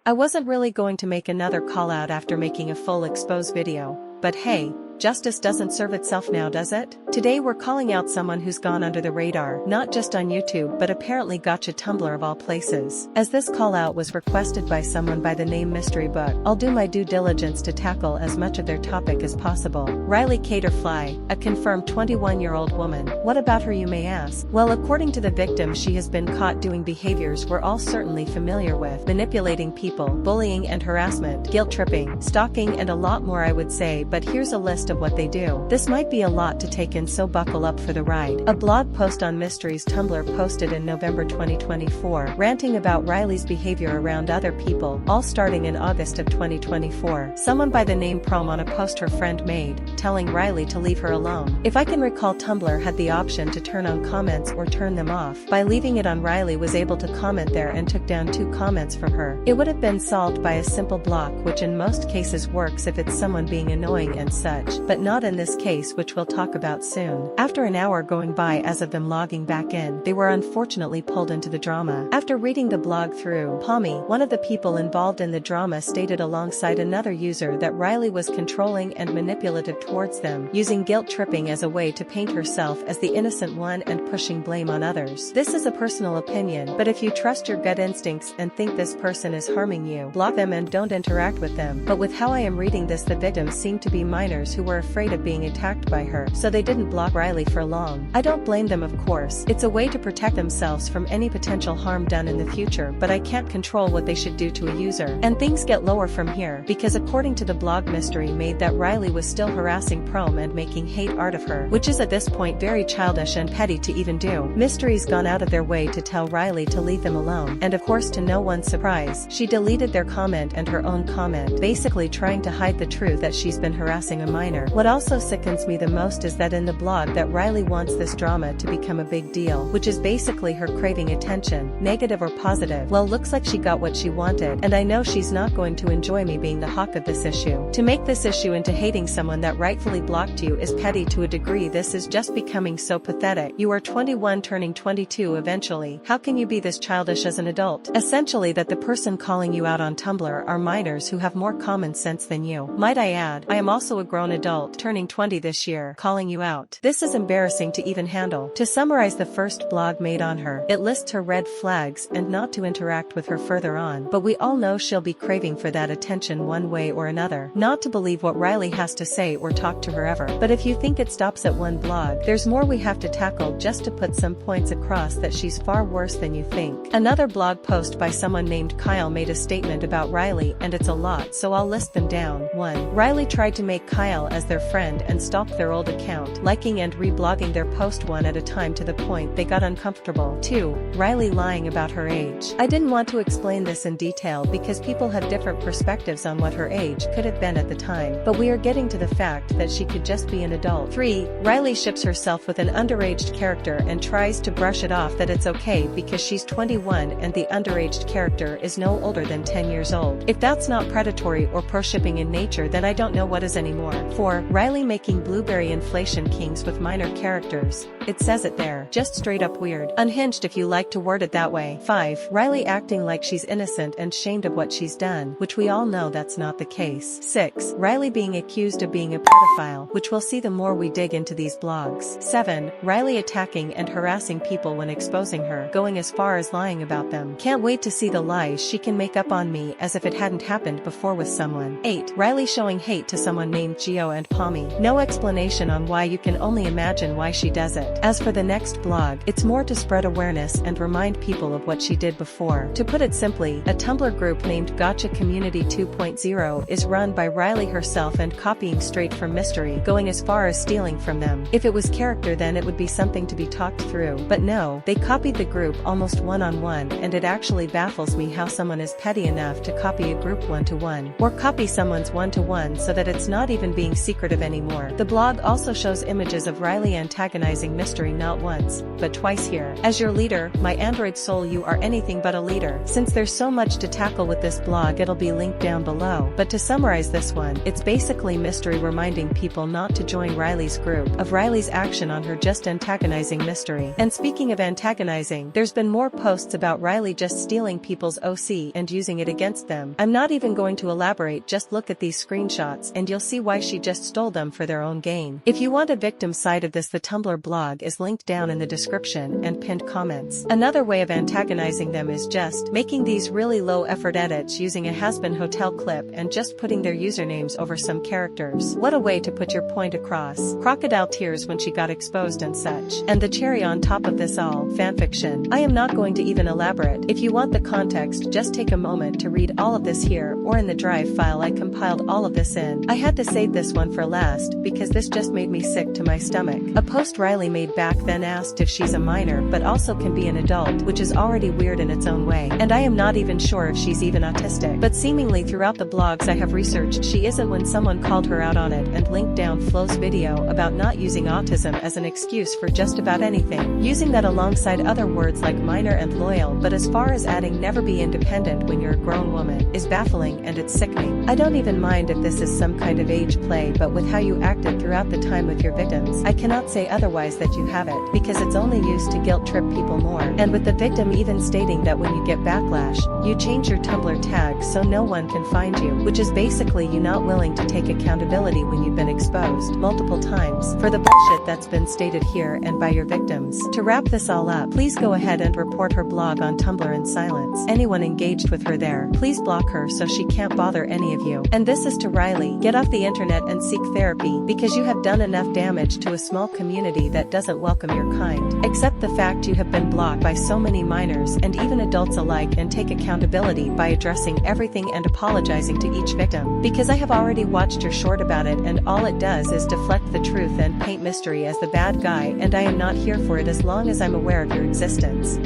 I wasn't really going to make another call out after making a full expose video, but hey, justice doesn't serve itself now, does it? Today we're calling out someone who's gone under the radar, not just on YouTube but apparently Gacha Tumblr of all places. As this call out was requested by someone by the name Mystery Book, I'll do my due diligence to tackle as much of their topic as possible. Riley Caterfly, a confirmed 21-year-old woman. What about her, you may ask? Well, according to the victim, she has been caught doing behaviors we're all certainly familiar with: manipulating people, bullying and harassment, guilt-tripping, stalking and a lot more, I would say, but here's a list of what they do. This might be a lot to take in, so buckle up for the ride. A blog post on Mystery's Tumblr posted in November 2024, ranting about Riley's behavior around other people, all starting in August of 2024. Someone by the name Prom on a post her friend made, telling Riley to leave her alone. If I can recall, Tumblr had the option to turn on comments or turn them off. By leaving it on, Riley was able to comment there and took down 2 comments from her. It would have been solved by a simple block, which in most cases works if it's someone being annoying and such, but not in this case, which we'll talk about soon. After an hour going by as of them logging back in, they were unfortunately pulled into the drama. After reading the blog through, Pommy, one of the people involved in the drama, stated alongside another user that Riley was controlling and manipulative towards them, using guilt-tripping as a way to paint herself as the innocent one and pushing blame on others. This is a personal opinion, but if you trust your gut instincts and think this person is harming you, block them and don't interact with them. But with how I am reading this, the victims seem to be minors who were afraid of being attacked by her, so they didn't block Riley for long. I don't blame them, of course. It's a way to protect themselves from any potential harm done in the future, but I can't control what they should do to a user. And things get lower from here, because according to the blog, Mystery made that Riley was still harassing Prom and making hate art of her, which is at this point very childish and petty to even do. Mystery's gone out of their way to tell Riley to leave them alone, and of course, to no one's surprise, she deleted their comment and her own comment, basically trying to hide the truth that she's been harassing a minor. What also sickens me the most is that in the blog that Riley wants this drama to become a big deal, which is basically her craving attention, negative or positive. Well, looks like she got what she wanted, and I know she's not going to enjoy me being the hawk of this issue. To make this issue into hating someone that rightfully blocked you is petty to a degree. This is just becoming so pathetic. You are 21 turning 22 eventually. How can you be this childish as an adult? Essentially that the person calling you out on Tumblr are minors who have more common sense than you. Might I add, I am also a grown adult, turning 20 this year, calling you out. This is embarrassing to even handle. To summarize the first blog made on her, it lists her red flags and not to interact with her further on, but we all know she'll be craving for that attention one way or another. Not to believe what Riley has to say or talk to her ever. But if you think it stops at one blog, there's more we have to tackle. Just to put some points across that she's far worse than you think. Another blog post by someone named Kyle made a statement about Riley, and it's a lot, so I'll list them down. 1. Riley tried to make Kyle as their friend and stalked their old account, liking and reblogging their post one at a time to the point they got uncomfortable. 2. Riley lying about her age. I didn't want to explain this in detail because people have different perspectives on what her age could have been at the time, but we are getting to the fact that she could just be an adult. 3. Riley ships herself with an underaged character and tries to brush it off that it's okay because she's 21 and the underaged character is no older than 10 years old. If that's not predatory or pro-shipping in nature, then I don't know what is anymore. 4. Riley making blueberry inflation kings with minor characters. It says it there. Just straight up weird. Unhinged if you like to word it that way. 5. Riley acting like she's innocent and shamed of what she's done, which we all know that's not the case. 6. Riley being accused of being a pedophile, which we'll see the more we dig into these blogs. 7. Riley attacking and harassing people when exposing her, going as far as lying about them. Can't wait to see the lies she can make up on me as if it hadn't happened before with someone. 8. Riley showing hate to someone named Geo and Pommy. No explanation on why, you can only imagine why she does it. As for the next blog, it's more to spread awareness and remind people of what she did before. To put it simply, a Tumblr group named Gacha Community 2.0 is run by Riley herself and copying straight from Mystery, going as far as stealing from them. If it was character, then it would be something to be talked through, but no, they copied the group almost one-on-one, and it actually baffles me how someone is petty enough to copy a group one-to-one, or copy someone's one-to-one so that it's not even being secretive anymore. The blog also shows images of Riley antagonizing Mystery not once, but twice here. As your leader, my android soul, you are anything but a leader. Since there's so much to tackle with this blog, it'll be linked down below. But to summarize this one, it's basically Mystery reminding people not to join Riley's group, of Riley's action on her just antagonizing Mystery. And speaking of antagonizing, there's been more posts about Riley just stealing people's OC and using it against them. I'm not even going to elaborate, just look at these screenshots and you'll see why she just stole them for their own gain. If you want a victim side of this, the Tumblr blog is linked down in the description and pinned comments. Another way of antagonizing them is just making these really low effort edits using a has-been hotel clip and just putting their usernames over some characters. What a way to put your point across. Crocodile tears when she got exposed and such. And the cherry on top of this all, fanfiction. I am not going to even elaborate. If you want the context, just take a moment to read all of this here or in the drive file I compiled all of this in. I had to save this one for last because this just made me sick to my stomach. A post Riley made back then asked if she's a minor but also can be an adult, which is already weird in its own way. And I am not even sure if she's even autistic. But seemingly throughout the blogs I have researched, she isn't, when someone called her out on it and linked down Flo's video about not using autism as an excuse for just about anything, using that alongside other words like minor and loyal. But as far as adding never be independent when you're a grown woman is baffling, and it's sickening. I don't even mind if this is some kind of age play, but with how you acted throughout the time with your victims, I cannot say otherwise that you have it, because it's only used to guilt trip people more. And with the victim even stating that when you get backlash, you change your Tumblr tag so no one can find you, which is basically you not willing to take accountability when you've been exposed multiple times for the bullshit that's been stated here and by your victims. To wrap this all up, please go ahead and report her blog on Tumblr in silence. Anyone engaged with her there, please block her so she can't bother any of you. And this is to Riley: get off the internet and seek therapy, because you have done enough damage to a small community that doesn't welcome your kind. Accept the fact you have been blocked by so many minors and even adults alike, and take accountability by addressing everything and apologizing to each victim. Because I have already watched your short about it and all it does is deflect the truth and paint Mystery as the bad guy, and I am not here for it as long as I'm aware of your existence.